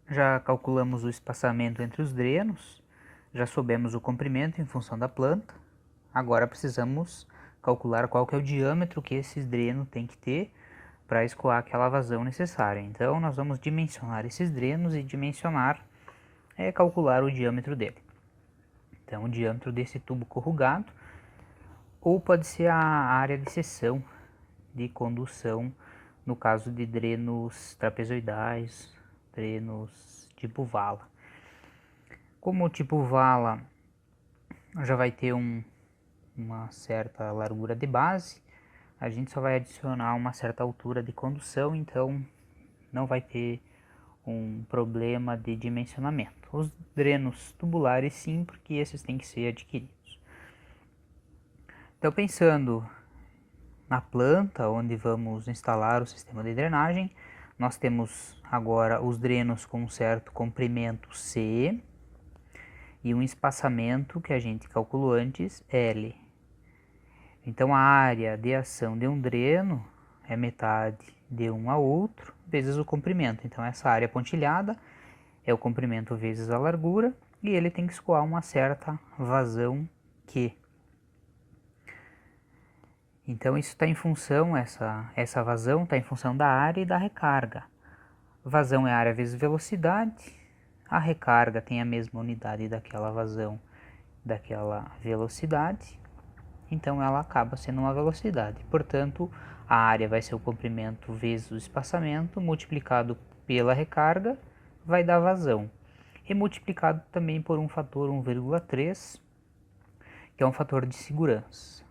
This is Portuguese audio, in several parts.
Já calculamos o espaçamento entre os drenos, já soubemos o comprimento em função da planta. Agora precisamos calcular qual que é o diâmetro que esses drenos têm que ter para escoar aquela vazão necessária. Então nós vamos dimensionar esses drenos e calcular o diâmetro dele. Então o diâmetro desse tubo corrugado, ou pode ser a área de seção de condução, no caso de drenos trapezoidais, drenos tipo vala. Como o tipo vala já vai ter uma certa largura de base, a gente só vai adicionar uma certa altura de condução, então não vai ter um problema de dimensionamento. Os drenos tubulares sim, porque esses têm que ser adquiridos. Então, pensando na planta onde vamos instalar o sistema de drenagem, nós temos agora os drenos com um certo comprimento C e um espaçamento que a gente calculou antes, L. Então a área de ação de um dreno é metade de um a outro vezes o comprimento. Então essa área pontilhada é o comprimento vezes a largura e ele tem que escoar uma certa vazão Q. Então isso está em função, essa vazão está em função da área e da recarga. Vazão é área vezes velocidade, a recarga tem a mesma unidade daquela vazão, daquela velocidade, então ela acaba sendo uma velocidade. Portanto, a área vai ser o comprimento vezes o espaçamento, multiplicado pela recarga, vai dar vazão. E multiplicado também por um fator 1,3, que é um fator de segurança.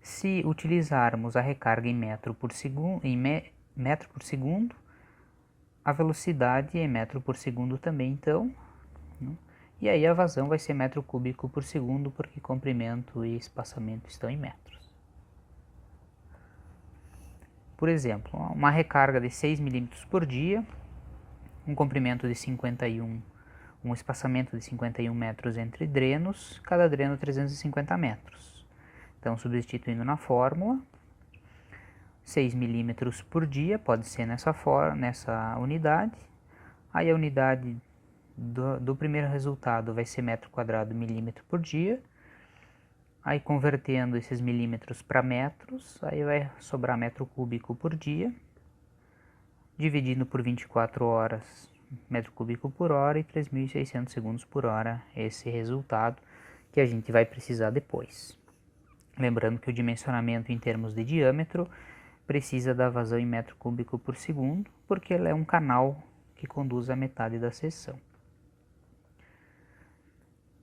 Se utilizarmos a recarga em metro por segundo, a velocidade é metro por segundo também, então, né? E aí a vazão vai ser metro cúbico por segundo, porque comprimento e espaçamento estão em metros. Por exemplo, uma recarga de 6 milímetros por dia, um comprimento de 51, um espaçamento de 51 metros entre drenos, cada dreno 350 metros. Então, substituindo na fórmula, 6 milímetros por dia, pode ser nessa unidade. Aí a unidade do primeiro resultado vai ser metro quadrado milímetro por dia. Aí convertendo esses milímetros para metros, aí vai sobrar metro cúbico por dia. Dividindo por 24 horas, metro cúbico por hora e 3.600 segundos por hora, esse resultado que a gente vai precisar depois. Lembrando que o dimensionamento em termos de diâmetro precisa da vazão em metro cúbico por segundo, porque ele é um canal que conduz a metade da seção.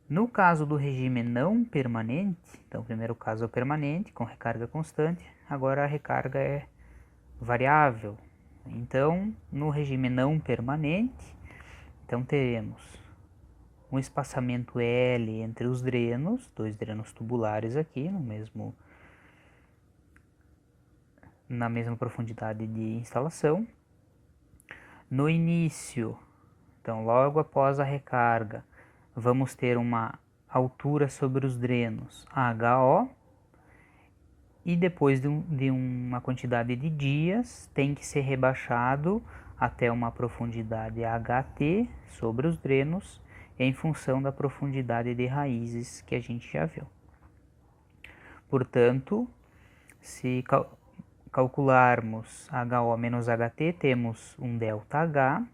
No caso do regime não permanente, então o primeiro caso é o permanente, com recarga constante, agora a recarga é variável. Então, no regime não permanente, então teremos um espaçamento L entre os drenos, dois drenos tubulares aqui, na mesma profundidade de instalação. No início, então logo após a recarga, vamos ter uma altura sobre os drenos HO, e depois de uma quantidade de dias tem que ser rebaixado até uma profundidade HT sobre os drenos, em função da profundidade de raízes que a gente já viu. Portanto, se calcularmos HO menos HT, temos um ΔH,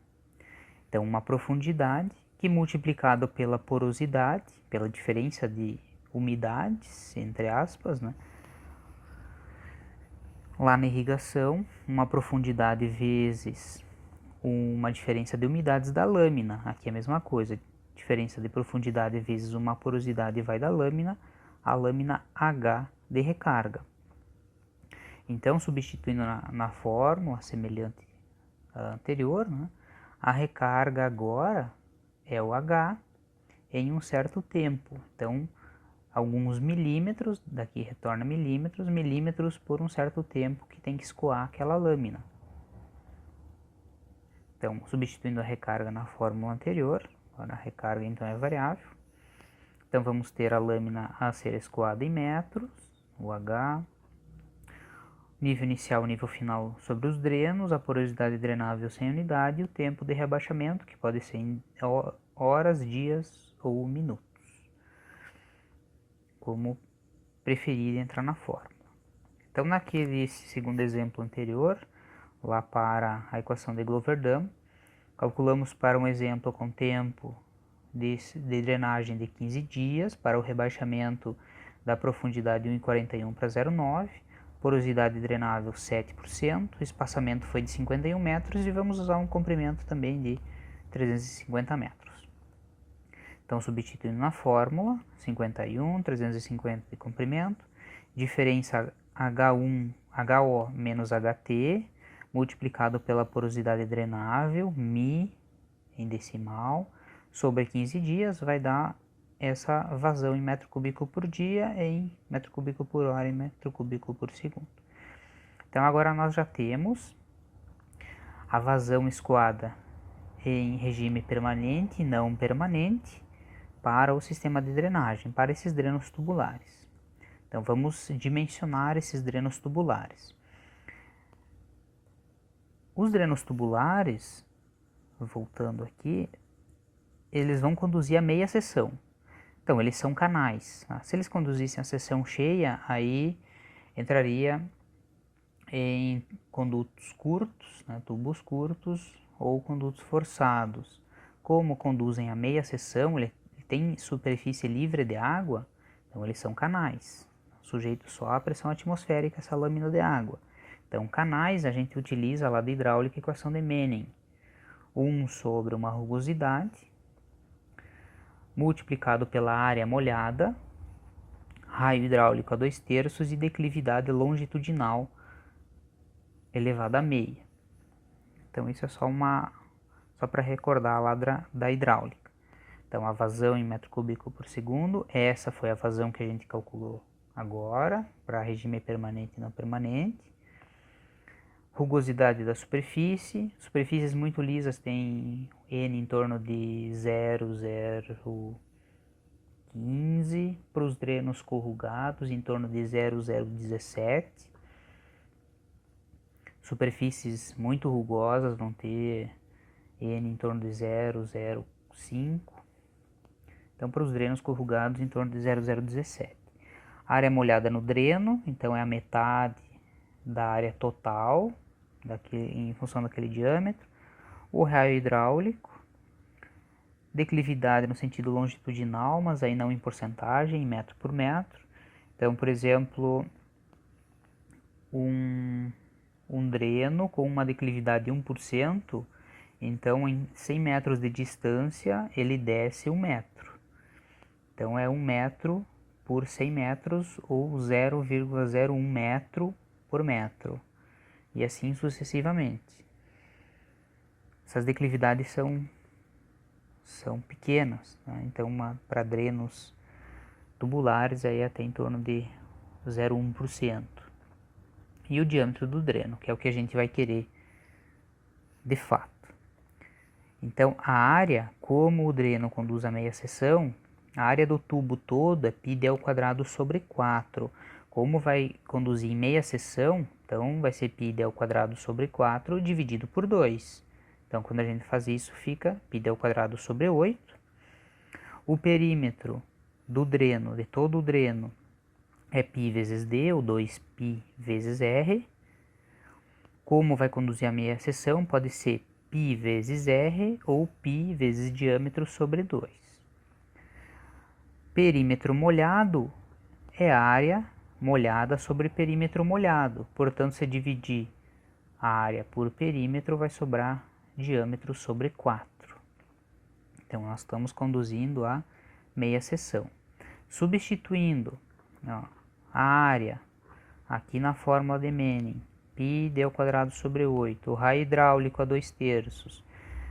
então uma profundidade, que multiplicado pela porosidade, pela diferença de umidades, entre aspas, né? Lá na irrigação, uma profundidade vezes uma diferença de umidades da lâmina, aqui é a mesma coisa, diferença de profundidade vezes uma porosidade vai da lâmina, a lâmina H de recarga. Então, substituindo na fórmula semelhante à anterior, né, a recarga agora é o H em um certo tempo. Então, alguns milímetros, daqui retorna milímetros, milímetros por um certo tempo que tem que escoar aquela lâmina. Então, substituindo a recarga na fórmula anterior, agora a recarga então é variável. Então, vamos ter a lâmina a ser escoada em metros, o H. nível inicial, nível final sobre os drenos, a porosidade drenável sem unidade e o tempo de rebaixamento, que pode ser em horas, dias ou minutos, como preferir entrar na fórmula. Então, naquele segundo exemplo anterior, lá para a equação de Glover-Dunn, calculamos para um exemplo com tempo de drenagem de 15 dias, para o rebaixamento da profundidade 1,41 para 0,9, porosidade drenável 7%, o espaçamento foi de 51 metros e vamos usar um comprimento também de 350 metros. Então, substituindo na fórmula, 51, 350 de comprimento, diferença HO menos HT, multiplicado pela porosidade drenável, μ em decimal, sobre 15 dias, vai dar essa vazão em metro cúbico por dia, em metro cúbico por hora, em metro cúbico por segundo. Então, agora nós já temos a vazão escoada em regime permanente e não permanente para o sistema de drenagem, para esses drenos tubulares. Então, vamos dimensionar esses drenos tubulares. Os drenos tubulares, voltando aqui, eles vão conduzir a meia seção. Então, eles são canais. Tá? Se eles conduzissem a seção cheia, aí entraria em condutos curtos, né, tubos curtos ou condutos forçados. Como conduzem a meia seção, ele tem superfície livre de água, então eles são canais, sujeitos só à pressão atmosférica, essa lâmina de água. Então, canais a gente utiliza lá de hidráulica a equação de Manning. 1 sobre uma rugosidade, multiplicado pela área molhada, raio hidráulico a 2/3 e declividade longitudinal elevado a meia. Então, isso é só para recordar lá da hidráulica. Então, a vazão em metro cúbico por segundo, essa foi a vazão que a gente calculou agora, para regime permanente e não permanente. Rugosidade da superfície, superfícies muito lisas têm N em torno de 0,015, para os drenos corrugados em torno de 0,017. Superfícies muito rugosas vão ter N em torno de 0,05. Então, para os drenos corrugados em torno de 0,017. Área molhada no dreno, então é a metade da área total, em função daquele diâmetro. O raio hidráulico, declividade no sentido longitudinal, mas aí não em porcentagem, em metro por metro. Então, por exemplo, um dreno com uma declividade de 1%, então em 100 metros de distância ele desce 1 metro. Então é 1 metro por 100 metros ou 0,01 metro por metro. E assim sucessivamente. Essas declividades são pequenas, né? Então para drenos tubulares aí até em torno de 0,1%. E o diâmetro do dreno, que é o que a gente vai querer de fato. Então, a área, como o dreno conduz a meia seção, a área do tubo todo é πd² sobre 4. Como vai conduzir em meia seção, então vai ser πd² sobre 4 dividido por 2. Então, quando a gente faz isso, fica πd² sobre 8. O perímetro do dreno, de todo o dreno, é π vezes d, ou 2π vezes r. Como vai conduzir a meia seção, pode ser π vezes r ou π vezes diâmetro sobre 2. Perímetro molhado é área molhada sobre perímetro molhado. Portanto, se dividir a área por perímetro, vai sobrar diâmetro sobre 4. Então, nós estamos conduzindo a meia seção. Substituindo a área aqui na fórmula de Manning, πd² sobre 8, o raio hidráulico a 2/3,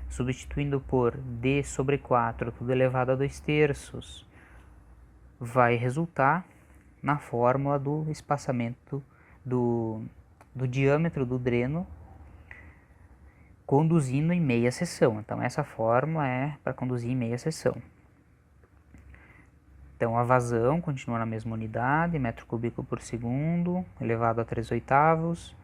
substituindo por d sobre 4, tudo elevado a 2/3, vai resultar na fórmula do espaçamento do diâmetro do dreno conduzindo em meia seção. Então, essa fórmula é para conduzir em meia seção. Então, a vazão continua na mesma unidade, metro cúbico por segundo, elevado a 3/8.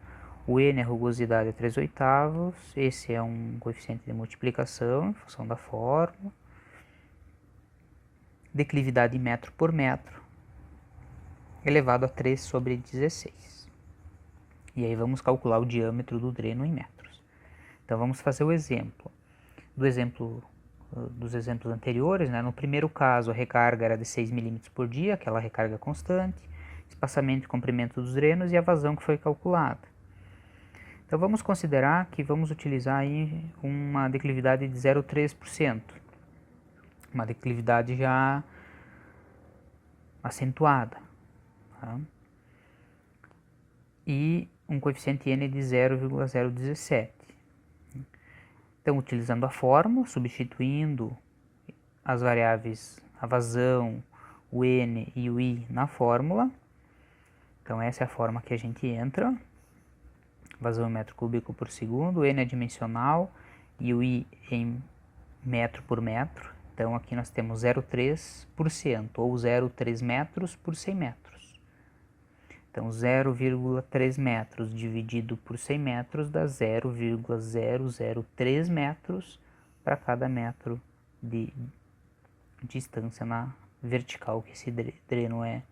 O N, a rugosidade, é 3/8. Esse é um coeficiente de multiplicação em função da fórmula. Declividade metro por metro, elevado a 3/16. E aí vamos calcular o diâmetro do dreno em metros. Então, vamos fazer o exemplo. Dos exemplos anteriores, né? No primeiro caso, a recarga era de 6 milímetros por dia, aquela recarga constante, espaçamento e comprimento dos drenos e a vazão que foi calculada. Então, vamos considerar que vamos utilizar aí uma declividade de 0,3%, uma declividade já acentuada, tá? E um coeficiente N de 0,017. Então, utilizando a fórmula, substituindo as variáveis, a vazão, o N e o I na fórmula. Então, essa é a forma que a gente entra. Vazão em metro cúbico por segundo, o N é dimensional e o I em metro por metro. Então, aqui nós temos 0,3% ou 0,3 metros por 100 metros. Então, 0,3 metros dividido por 100 metros dá 0,003 metros para cada metro de distância na vertical que esse dreno é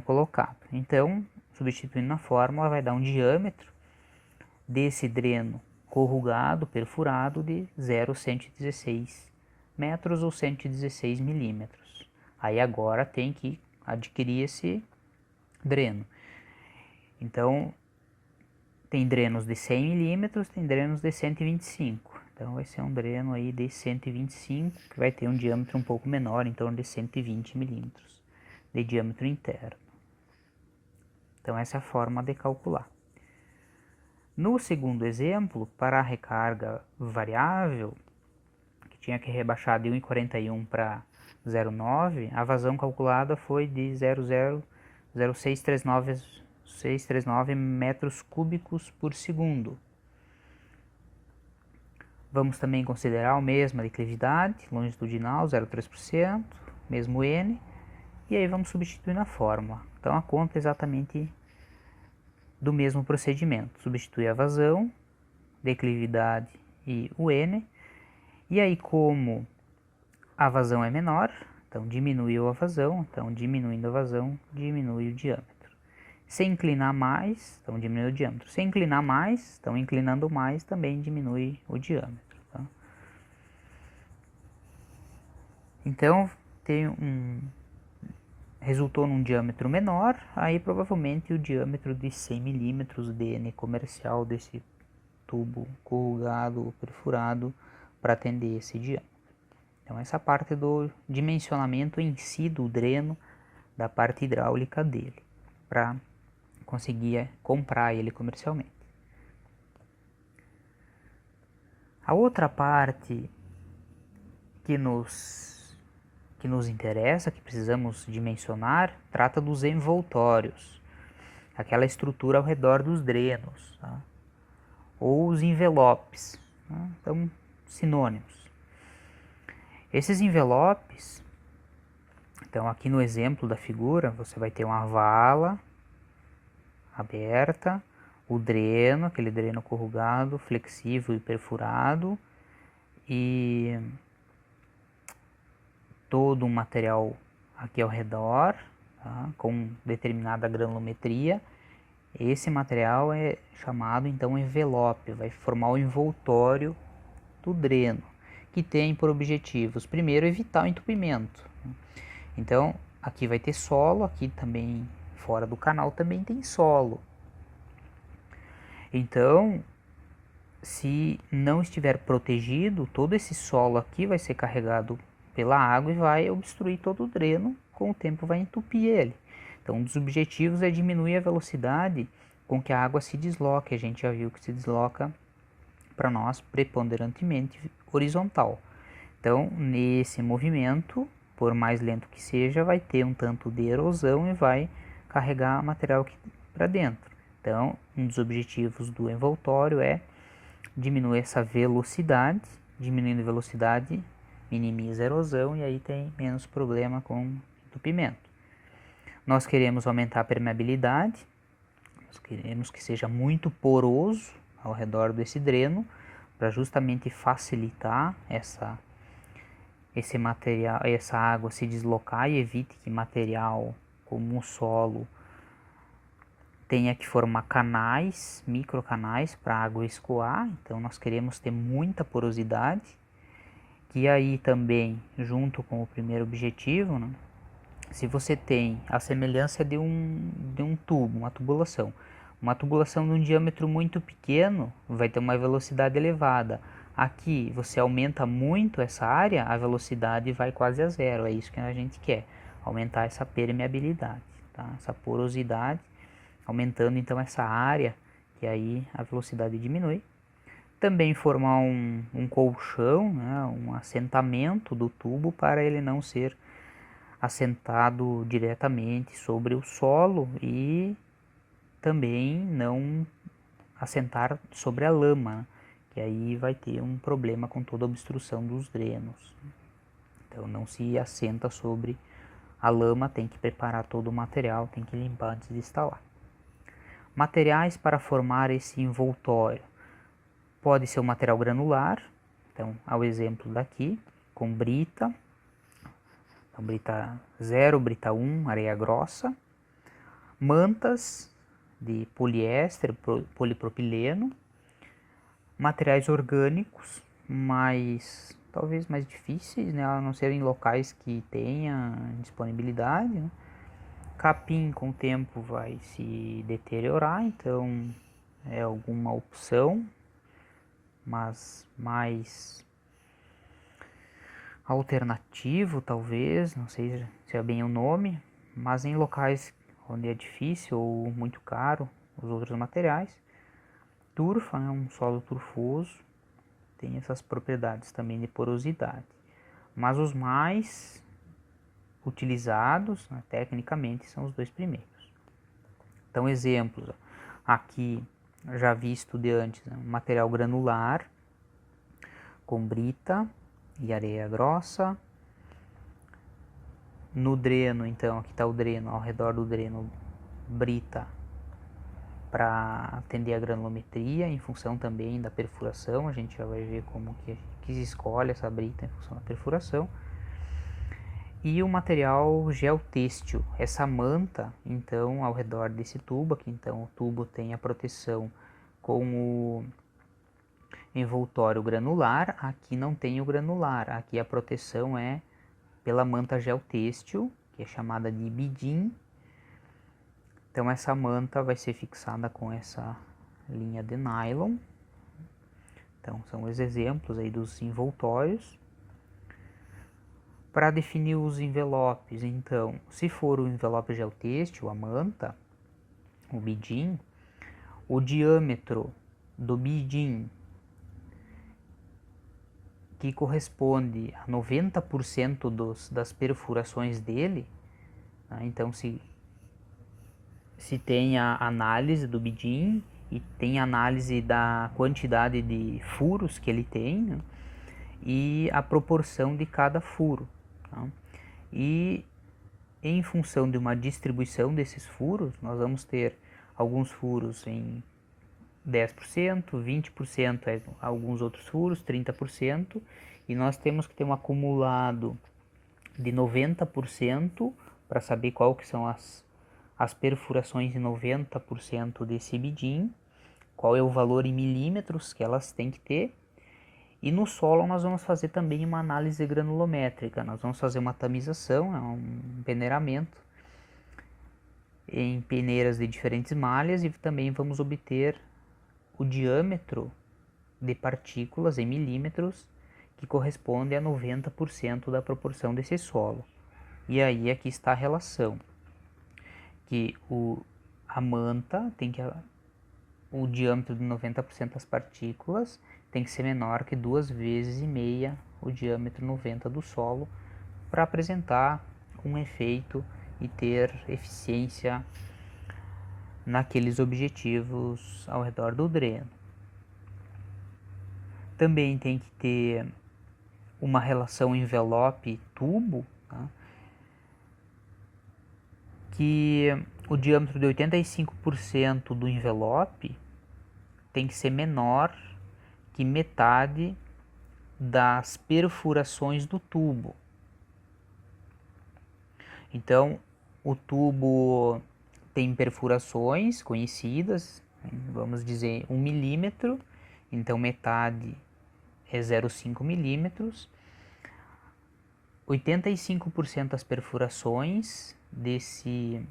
colocado. Então, substituindo na fórmula, vai dar um diâmetro desse dreno corrugado, perfurado, de 0,116 metros ou 116 milímetros. Aí agora tem que adquirir esse dreno. Então, tem drenos de 100 milímetros, tem drenos de 125. Então, vai ser um dreno aí de 125, que vai ter um diâmetro um pouco menor, em torno de 120 milímetros de diâmetro interno. Então, essa é a forma de calcular. No segundo exemplo, para a recarga variável, que tinha que rebaixar de 1,41 para 0,9, a vazão calculada foi de 0,0639 metros cúbicos por segundo. Vamos também considerar a mesma declividade longitudinal, 0,3%, mesmo N, e aí vamos substituir na fórmula. Então, a conta é exatamente do mesmo procedimento. Substituir a vazão, declividade e o N, e aí como a vazão é menor, então diminuiu a vazão, então diminuindo a vazão, diminui o diâmetro. Se inclinar mais, então diminui o diâmetro. Se inclinar mais, então inclinando mais, também diminui o diâmetro. Tá? Então, resultou num diâmetro menor, aí provavelmente o diâmetro de 100 milímetros DN comercial desse tubo corrugado ou perfurado para atender esse diâmetro. Então, essa parte do dimensionamento em si do dreno, da parte hidráulica dele, para conseguir comprar ele comercialmente. A outra parte que nos interessa, que precisamos dimensionar, trata dos envoltórios, aquela estrutura ao redor dos drenos, tá? Ou os envelopes, tá? Então, sinônimos. Esses envelopes, então aqui no exemplo da figura, você vai ter uma vala aberta, o dreno, aquele dreno corrugado, flexível e perfurado, e todo um material aqui ao redor, tá? Com determinada granulometria. Esse material é chamado então envelope, vai formar o envoltório do dreno, que tem por objetivos, primeiro, evitar o entupimento. Então, aqui vai ter solo, aqui também, fora do canal, também tem solo. Então, se não estiver protegido, todo esse solo aqui vai ser carregado pela água e vai obstruir todo o dreno, com o tempo vai entupir ele. Então, um dos objetivos é diminuir a velocidade com que a água se desloca. A gente já viu que se desloca para nós preponderantemente horizontal. Então, nesse movimento, por mais lento que seja, vai ter um tanto de erosão e vai carregar material aqui para dentro. Então, um dos objetivos do envoltório é diminuir essa velocidade. Diminuindo a velocidade, minimiza a erosão e aí tem menos problema com entupimento. Nós queremos aumentar a permeabilidade, nós queremos que seja muito poroso ao redor desse dreno, para justamente facilitar esse material, essa água se deslocar e evite que material como o solo tenha que formar canais, microcanais para a água escoar. Então nós queremos ter muita porosidade, que aí também, junto com o primeiro objetivo, né, se você tem a semelhança de um tubo, uma tubulação de um diâmetro muito pequeno, vai ter uma velocidade elevada. Aqui você aumenta muito essa área, a velocidade vai quase a zero, é isso que a gente quer, aumentar essa permeabilidade, tá? Essa porosidade, aumentando então essa área, que aí a velocidade diminui. Também formar um colchão, né, um assentamento do tubo para ele não ser assentado diretamente sobre o solo e também não assentar sobre a lama, que aí vai ter um problema com toda a obstrução dos drenos. Então não se assenta sobre a lama, tem que preparar todo o material, tem que limpar antes de instalar. Materiais para formar esse envoltório. Pode ser um material granular, então ao exemplo daqui, com brita, então, brita 0, brita 1, areia grossa, mantas de poliéster, polipropileno, materiais orgânicos, talvez mais difíceis, né, a não ser em locais que tenha disponibilidade, né. Capim com o tempo vai se deteriorar, então é alguma opção, mas mais alternativo talvez, não sei se é bem o nome, mas em locais onde é difícil ou muito caro os outros materiais. Turfa, né, um solo turfoso, tem essas propriedades também de porosidade, mas os mais utilizados, né, tecnicamente são os dois primeiros. Então exemplos, aqui já visto de antes, né, um material granular com brita e areia grossa. No dreno, então, aqui está o dreno, ao redor do dreno, brita para atender a granulometria, em função também da perfuração, a gente já vai ver como que se escolhe essa brita em função da perfuração. E o material geotêxtil, essa manta, então, ao redor desse tubo, aqui então o tubo tem a proteção com o envoltório granular, aqui não tem o granular, aqui a proteção é pela manta geotêxtil, que é chamada de bidim. Então essa manta vai ser fixada com essa linha de nylon. Então são os exemplos aí dos envoltórios. Para definir os envelopes, então, se for o envelope geotêxtil, a manta, o bidim, o diâmetro do bidim, que corresponde a 90% das perfurações dele, né? Então se tem a análise do bidim e tem a análise da quantidade de furos que ele tem, né? E a proporção de cada furo, tá? E em função de uma distribuição desses furos, nós vamos ter alguns furos em 10%, 20% é alguns outros furos, 30%, e nós temos que ter um acumulado de 90% para saber qual que são as perfurações em 90% desse bidim, qual é o valor em milímetros que elas têm que ter. E no solo nós vamos fazer também uma análise granulométrica, nós vamos fazer uma tamização, um peneiramento em peneiras de diferentes malhas e também vamos obter o diâmetro de partículas em milímetros que corresponde a 90% da proporção desse solo. E aí aqui está a relação, que a manta tem que o diâmetro de 90% das partículas tem que ser menor que 2,5 vezes o diâmetro 90 do solo para apresentar um efeito e ter eficiência naqueles objetivos ao redor do dreno. Também tem que ter uma relação envelope-tubo, tá? Que o diâmetro de 85% do envelope tem que ser menor que metade das perfurações do tubo. Então, o tubo tem perfurações conhecidas, vamos dizer 1 milímetro, então metade é 0,5 milímetros. 85% das perfurações desse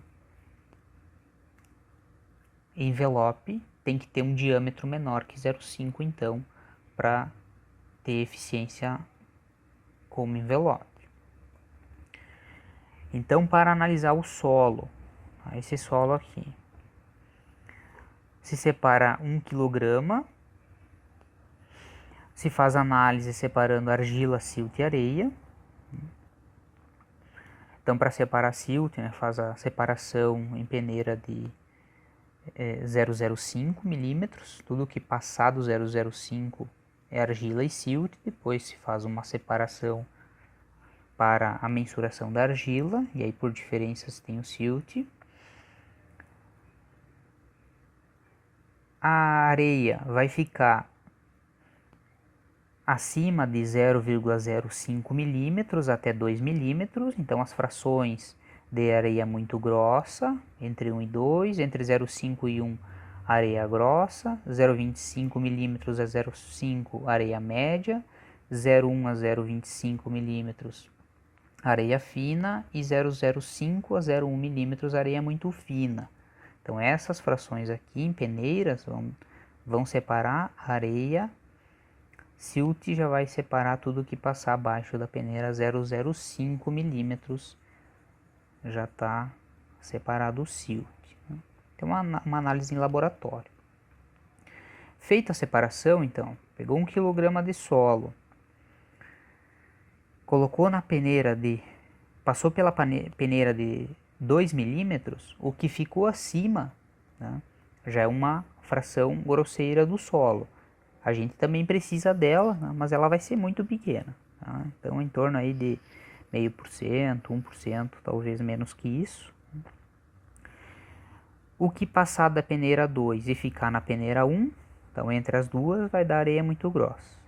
envelope tem que ter um diâmetro menor que 0,5, então, para ter eficiência como envelope. Então, para analisar o solo, esse solo aqui, se separa 1 kg, se faz análise separando argila, silt e areia. Então, para separar silt, né, faz a separação em peneira de 0,05 milímetros. Tudo que passar do 0,05 é argila e silt. Depois se faz uma separação para a mensuração da argila, e aí por diferenças tem o silt. A areia vai ficar acima de 0,05 milímetros até 2 milímetros, então as frações de areia muito grossa, entre 1 e 2, entre 0,5 e 1, areia grossa, 0,25 milímetros a 0,5, areia média, 0,1 a 0,25 milímetros, areia fina, e 0,05 a 0,1 milímetros, areia muito fina. Então essas frações aqui em peneiras vão separar a areia. Silt já vai separar tudo que passar abaixo da peneira 0,05 milímetros, já está separado o silt. Tem uma análise em laboratório. Feita a separação, então, pegou 1 kg de solo, colocou na peneira passou pela peneira de 2 milímetros, o que ficou acima, né, já é uma fração grosseira do solo. A gente também precisa dela, né, mas ela vai ser muito pequena. Tá? Então, em torno aí de 0,5%, 1%, talvez menos que isso. O que passar da peneira 2 e ficar na peneira 1, então entre as duas vai dar areia muito grossa.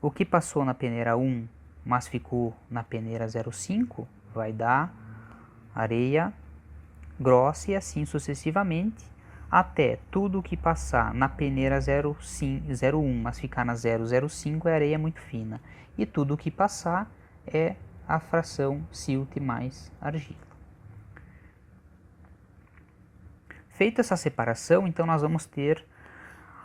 O que passou na peneira 1, mas ficou na peneira 0,5, vai dar areia grossa e assim sucessivamente, até tudo que passar na peneira 0,1, mas ficar na 0,05 é areia muito fina. E tudo que passar é a fração silt mais argila. Feita essa separação, então nós vamos ter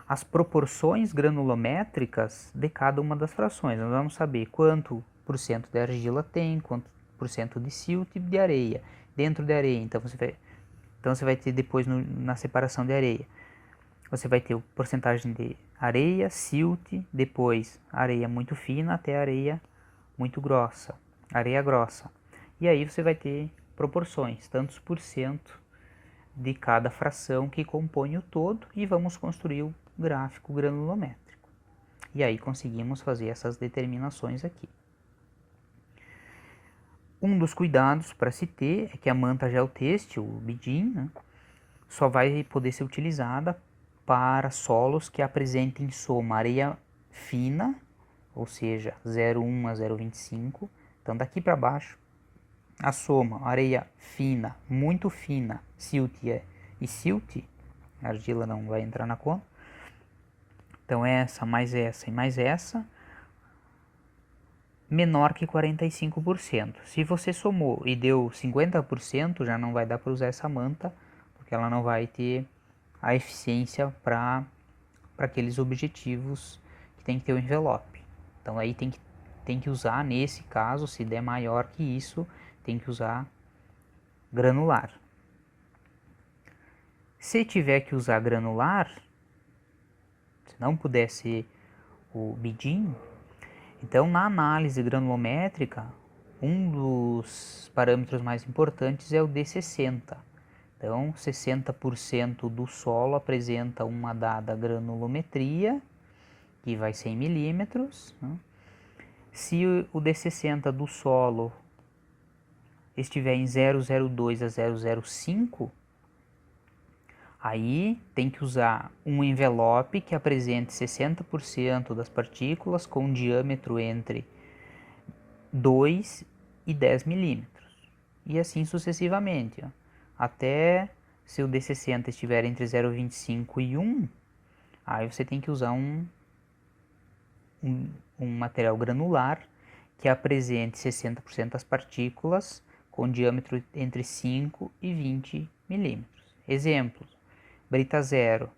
as proporções granulométricas de cada uma das frações. Nós vamos saber quanto por cento de argila tem, quanto por cento de silt e de areia. Dentro de areia, então você vai ter depois na separação de areia, você vai ter a porcentagem de areia, silt, depois areia muito fina até areia muito grossa, areia grossa. E aí você vai ter proporções, tantos por cento de cada fração que compõe o todo, e vamos construir o gráfico granulométrico. E aí conseguimos fazer essas determinações aqui. Um dos cuidados para se ter é que a manta geotêxtil, o bidim, né, só vai poder ser utilizada para solos que apresentem soma areia fina, ou seja, 0,1 a 0,25. Então daqui para baixo, a soma areia fina, muito fina, silt e silt, a argila não vai entrar na conta. Então essa mais essa e mais essa, menor que 45%. Se você somou e deu 50%, já não vai dar para usar essa manta, porque ela não vai ter a eficiência para aqueles objetivos que tem que ter o envelope. Então aí tem que usar, nesse caso, se der maior que isso, tem que usar granular. Se tiver que usar granular, se não puder ser o bidim, então na análise granulométrica, um dos parâmetros mais importantes é o D60. Então 60% do solo apresenta uma dada granulometria, que vai ser em milímetros, né? Se o D60 do solo estiver em 002 a 005, aí tem que usar um envelope que apresente 60% das partículas com um diâmetro entre 2 e 10 milímetros. E assim sucessivamente, ó. Até se o D60 estiver entre 0,25 e 1, aí você tem que usar um material granular que apresente 60% das partículas com diâmetro entre 5 e 20 milímetros. Exemplos: brita 0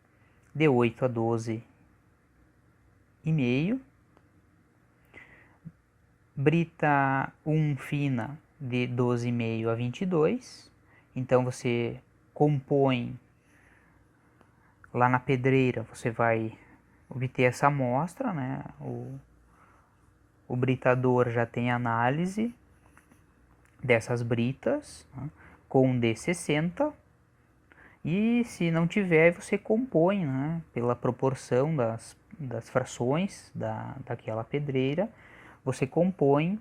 de 8 a 12,5, brita 1 fina de 12,5 a 22. Então você compõe lá na pedreira, você vai obter essa amostra, né? O britador já tem análise dessas britas, né, com D60, e se não tiver, você compõe, né, pela proporção das frações daquela pedreira, você compõe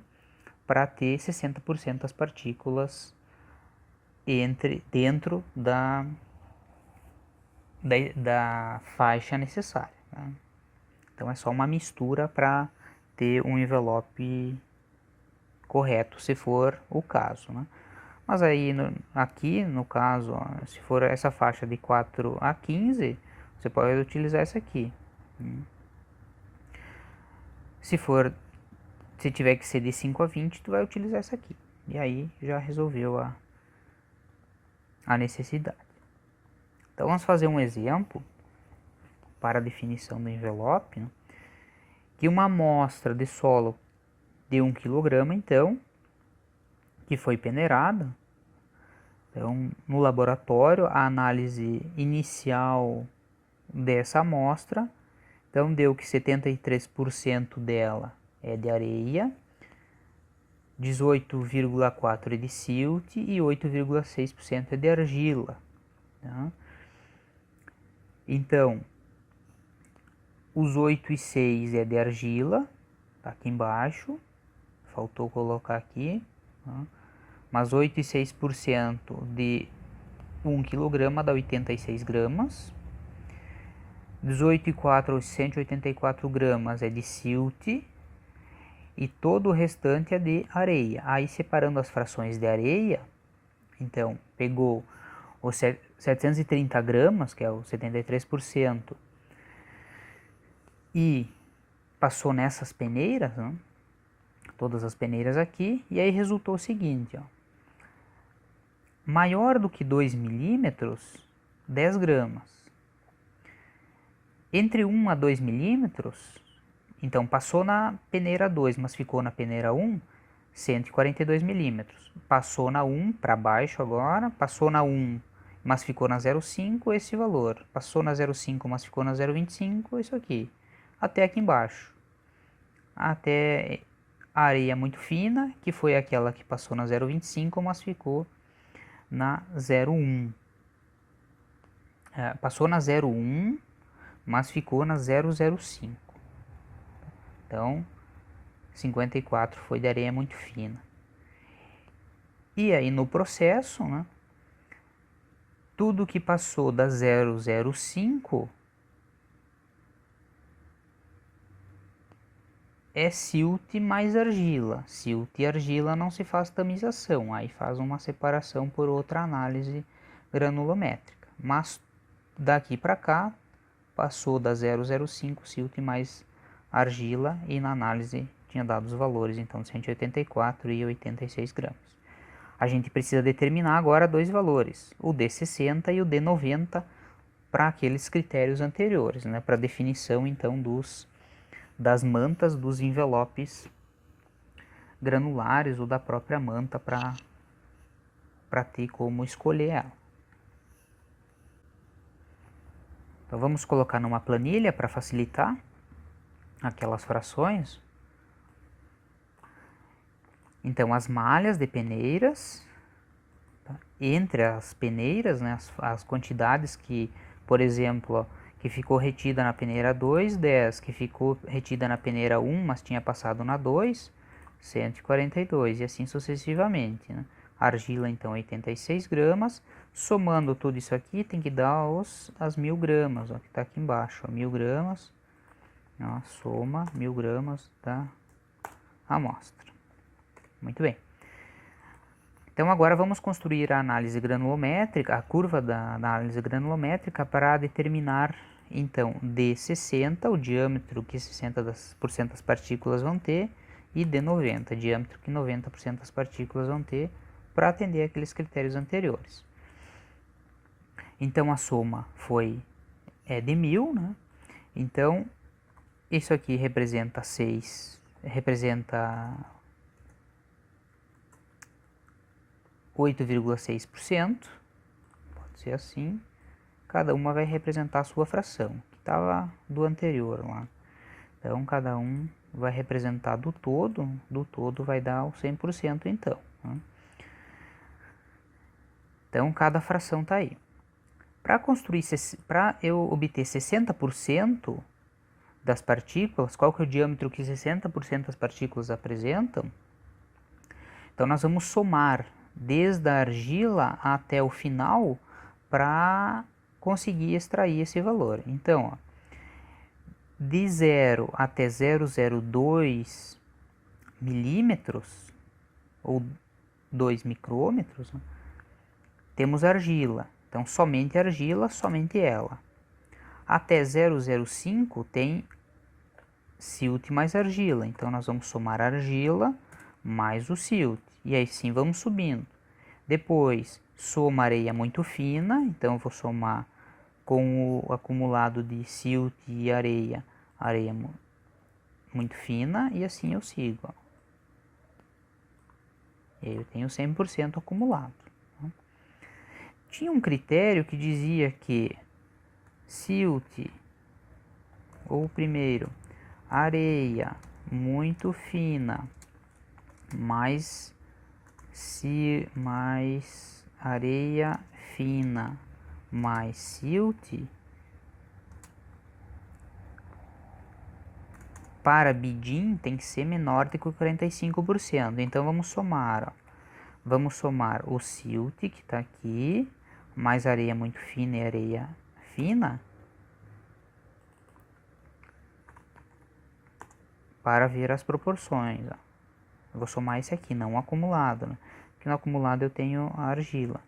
para ter 60% das partículas dentro da faixa necessária. Né? Então é só uma mistura para ter um envelope correto, se for o caso. Né? Mas aí aqui no caso, ó, se for essa faixa de 4 a 15, você pode utilizar essa aqui. Se tiver que ser de 5 a 20, tu vai utilizar essa aqui. E aí já resolveu a necessidade. Então vamos fazer um exemplo para a definição do envelope, né? Que uma amostra de solo de 1 kg, então, que foi peneirada. Então, no laboratório, a análise inicial dessa amostra, então deu que 73% dela é de areia, 18,4% é de silt e 8,6% é de argila. Tá? Então, os 8,6% é de argila, tá aqui embaixo, faltou colocar aqui, tá? Mas 8,6% de 1 kg dá 86 gramas, 18,4 ou 184 gramas é de silt e todo o restante é de areia. Aí separando as frações de areia, então pegou os 730 gramas, que é o 73%, e passou nessas peneiras, né? Todas as peneiras aqui, e aí resultou o seguinte, ó. Maior do que 2 milímetros, 10 gramas. Entre 1 a 2 milímetros, então passou na peneira 2, mas ficou na peneira 1, 142 milímetros. Passou na 1 para baixo agora, passou na 1, mas ficou na 0,5, esse valor. Passou na 0,5, mas ficou na 0,25, isso aqui. Até aqui embaixo. Até a areia muito fina, que foi aquela que passou na 0,25, mas ficou na 0,1. Passou na 0,1, mas ficou na 0,05. Então, 54 foi de areia muito fina. E aí no processo, né, tudo que passou da 0,05 é silt mais argila. Silt e argila não se faz tamização, aí faz uma separação por outra análise granulométrica. Mas daqui para cá, passou da 0,05 silt mais argila e na análise tinha dado os valores, então 184 e 86 gramas. A gente precisa determinar agora dois valores, o D60 e o D90, para aqueles critérios anteriores, né, para definição então das mantas dos envelopes granulares ou da própria manta para ter como escolher ela. Então vamos colocar numa planilha para facilitar aquelas frações. Então as malhas de peneiras, tá? Entre as peneiras, né, as quantidades que, por exemplo, ó, que ficou retida na peneira 2, 10, que ficou retida na peneira 1, mas tinha passado na 2, 142, e assim sucessivamente, né? Argila, então, 86 gramas. Somando tudo isso aqui, tem que dar as 1000 gramas, ó, que está aqui embaixo, ó, 1000 gramas, ó, soma 1000 gramas da amostra. Muito bem. Então, agora vamos construir a análise granulométrica, a curva da análise granulométrica para determinar, então, D60, o diâmetro que 60% das partículas vão ter, e D90, o diâmetro que 90% das partículas vão ter, para atender aqueles critérios anteriores. Então, a soma foi de 1000, né? Então, isso aqui representa 8,6%, pode ser assim. Cada uma vai representar a sua fração, que estava do anterior lá. Então, cada um vai representar do todo vai dar o 100% então, né? Então, cada fração está aí. Para eu obter 60% das partículas, qual que é o diâmetro que 60% das partículas apresentam? Então, nós vamos somar desde a argila até o final para conseguir extrair esse valor. Então, ó, de 0 até 0,02 milímetros, ou 2 micrômetros, né, temos argila. Então, somente argila, somente ela. Até 0,05 tem silt mais argila. Então, nós vamos somar argila mais o silt. E aí sim, vamos subindo. Depois, soma areia muito fina. Então, eu vou somar com o acumulado de silt e areia muito fina. E assim eu sigo, ó. E aí eu tenho 100% acumulado. Tinha um critério que dizia que silt, ou primeiro, areia muito fina, mais areia fina, mais silt, para BIDIN tem que ser menor do que 45%. Então vamos somar, ó. Vamos somar o silt, que está aqui, mais areia muito fina e areia fina, para ver as proporções, ó. Eu vou somar esse aqui, não o acumulado, né? Porque no acumulado eu tenho a argila.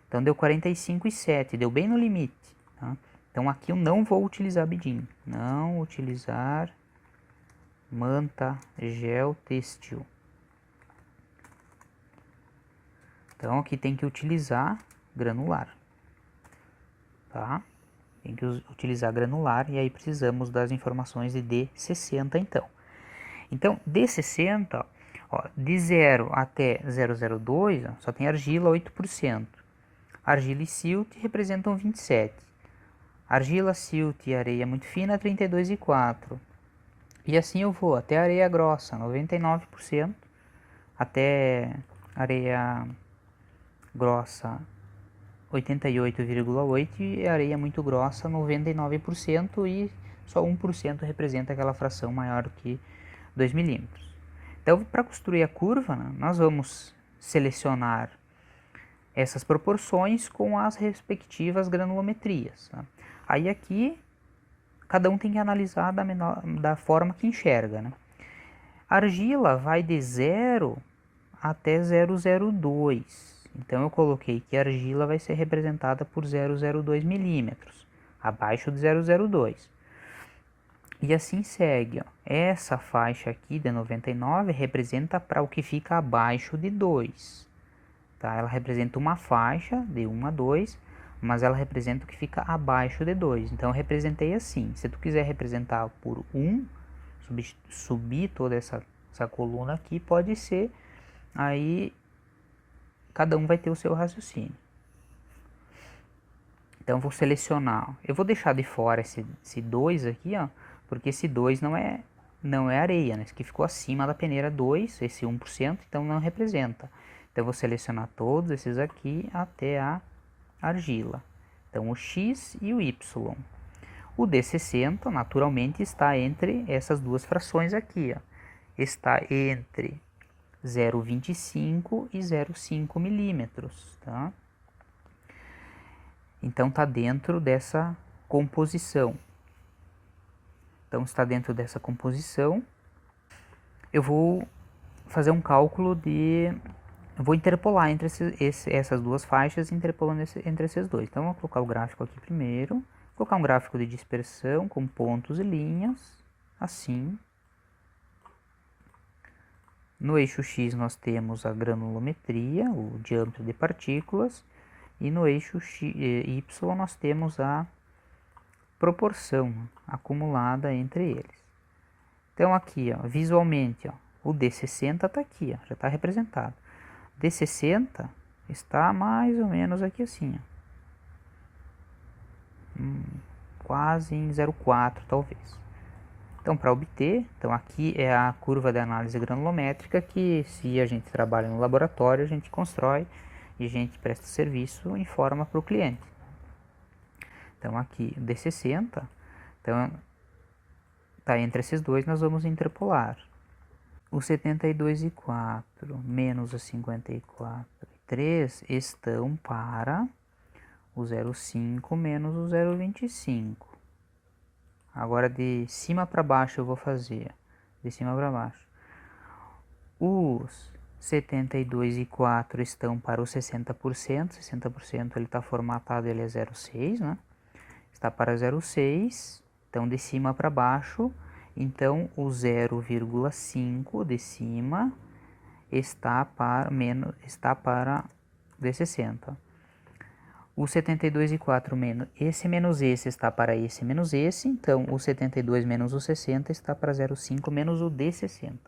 Então deu 45,7, deu bem no limite, tá? Então aqui eu não vou utilizar BIDIN. Não utilizar manta gel têxtil. Então aqui tem que utilizar granular, tá? Tem que utilizar granular e aí precisamos das informações de D60 então. Então D60, ó, de 0 até 0,02, ó, só tem argila 8%. Argila e silt representam 27%. Argila, silt e areia muito fina 32,4%. E assim eu vou até areia grossa 99%, até areia grossa 88,8% e areia muito grossa 99% e só 1% representa aquela fração maior do que 2 milímetros. Então, para construir a curva, né, nós vamos selecionar essas proporções com as respectivas granulometrias, tá? Aí aqui, cada um tem que analisar da forma que enxerga, né? A argila vai de 0 até 0,02. Então eu coloquei que a argila vai ser representada por 0,02 milímetros, abaixo de 0,02. E assim segue, ó. Essa faixa aqui de 99 representa para o que fica abaixo de 2. Tá? Ela representa uma faixa de 1 a 2, mas ela representa o que fica abaixo de 2. Então eu representei assim. Se tu quiser representar por 1, subir toda essa coluna aqui, pode ser. Aí cada um vai ter o seu raciocínio. Então vou selecionar, ó. Eu vou deixar de fora esse 2 aqui, ó, porque esse 2 não é areia, né? Esse aqui ficou acima da peneira 2, esse 1%, então não representa. Então eu vou selecionar todos esses aqui até a argila. Então o X e o Y. O D60, naturalmente, está entre essas duas frações aqui, ó. Está entre 0,25 e 0,5 milímetros, tá? Então, está dentro dessa composição. Então, está dentro dessa composição. Eu vou fazer um cálculo de... Eu vou interpolar entre essas duas faixas, interpolando entre esses dois. Então, vou colocar o gráfico aqui primeiro. Vou colocar um gráfico de dispersão com pontos e linhas, assim. No eixo X nós temos a granulometria, o diâmetro de partículas. E no eixo Y nós temos a proporção acumulada entre eles. Então aqui, ó, visualmente, ó, o D60 está aqui, ó, já está representado. D60 está mais ou menos aqui assim, ó. Quase em 0,4 talvez. Então, para obter, então aqui é a curva de análise granulométrica que, se a gente trabalha no laboratório, a gente constrói e a gente presta serviço e informa para o cliente. Então aqui D60, então tá entre esses dois, nós vamos interpolar. O 72,4 menos o 54,3 estão para o 0,5 menos o 0,25. Agora de cima para baixo eu vou fazer, de cima para baixo. Os 72,4 estão para o 60%, 60% ele está formatado, ele é 0,6, né? Está para 0,6, então de cima para baixo, então o 0,5 de cima está para D60. O 72,4 menos esse está para esse menos esse, então o 72 menos o 60 está para 0,5 menos o D60.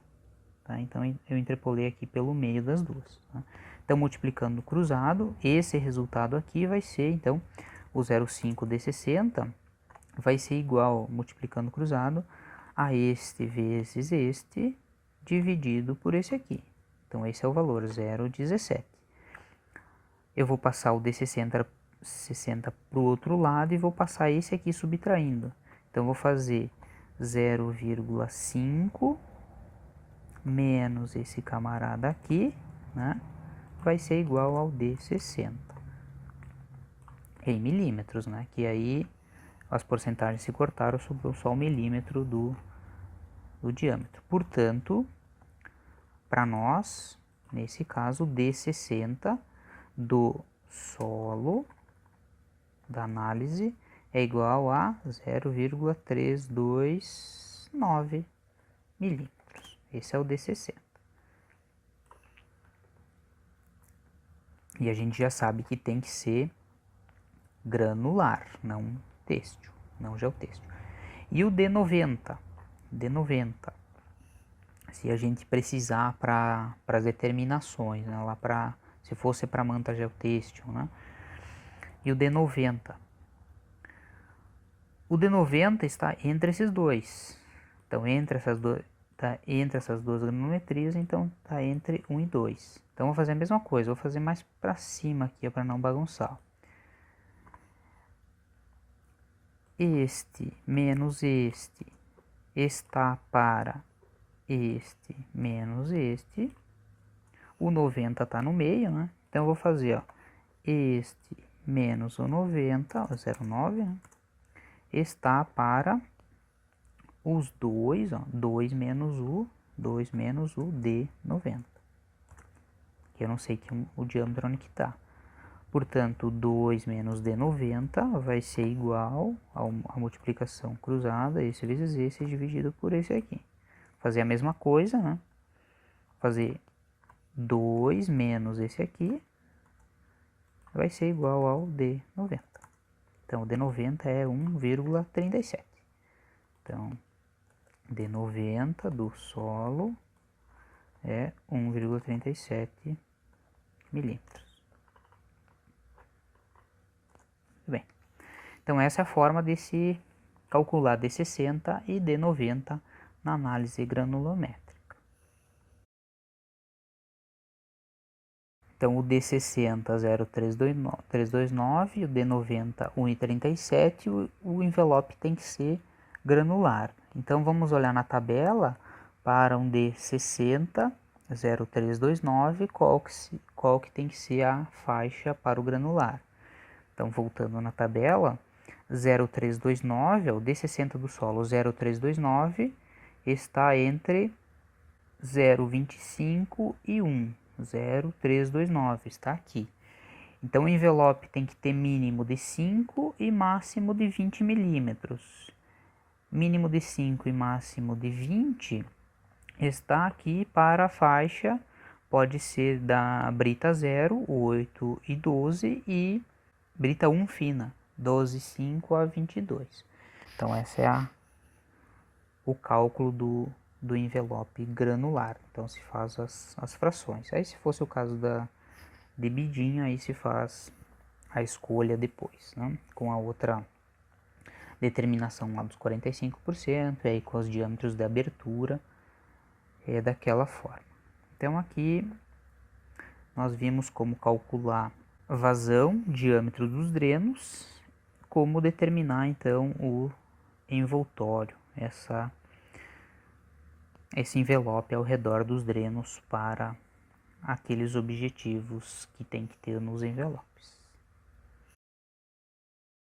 Tá? Então eu interpolei aqui pelo meio das duas. Tá? Então multiplicando cruzado, esse resultado aqui vai ser, então, o 0,5 D60 vai ser igual, multiplicando cruzado, a este vezes este, dividido por esse aqui. Então esse é o valor, 0,17. Eu vou passar o D60 para o outro lado e vou passar esse aqui subtraindo. Então, vou fazer 0,5 menos esse camarada aqui, né? Vai ser igual ao D60. Em milímetros, né? Que aí as porcentagens se cortaram, sobrou só o milímetro do diâmetro. Portanto, para nós, nesse caso, D60 do solo da análise é igual a 0,329 milímetros. Esse é o D60. E a gente já sabe que tem que ser granular, não têxtil, não geotêxtil. E o D90? D90, se a gente precisar para as determinações, né, lá para, se fosse para manta geotêxtil, né? E o D90. O D90 está entre esses dois. Então, entre essas duas granulometrias, então está entre 1 e 2. Então, vou fazer a mesma coisa, vou fazer mais para cima aqui, para não bagunçar. Este menos este está para este menos este. O 90 está no meio, né? Então, eu vou fazer, ó, este menos o 90, o 0,9, né? Está para os dois, ó, 2 menos o D90. Que eu não sei que o diâmetro onde que está. Portanto, 2 menos D90 vai ser igual a multiplicação cruzada, esse vezes esse dividido por esse aqui. Fazer a mesma coisa, né? Fazer 2 menos esse aqui vai ser igual ao D90. Então, o D90 é 1,37. Então, D90 do solo é 1,37 milímetros. Bem, então essa é a forma de se calcular D60 e D90 na análise granulométrica. Então, o D60, 0,329, o D90, 1,37, o envelope tem que ser granular. Então, vamos olhar na tabela para um D60, 0,329, qual que tem que ser a faixa para o granular. Então, voltando na tabela, 0,329, o D60 do solo 0,329 está entre 0,25 e 1. 0,329 está aqui. Então, o envelope tem que ter mínimo de 5 e máximo de 20 milímetros. Mínimo de 5 e máximo de 20 está aqui para a faixa, pode ser da brita 0, 8 e 12 e brita 1 fina, 12,5 a 22. Então, esse é o cálculo do envelope granular. Então, se faz as frações. Aí, se fosse o caso de bidinho, aí se faz a escolha depois, né? Com a outra determinação lá dos 45%, e aí com os diâmetros de abertura, é daquela forma. Então, aqui nós vimos como calcular vazão, diâmetro dos drenos, como determinar então o envoltório, esse envelope ao redor dos drenos para aqueles objetivos que tem que ter nos envelopes.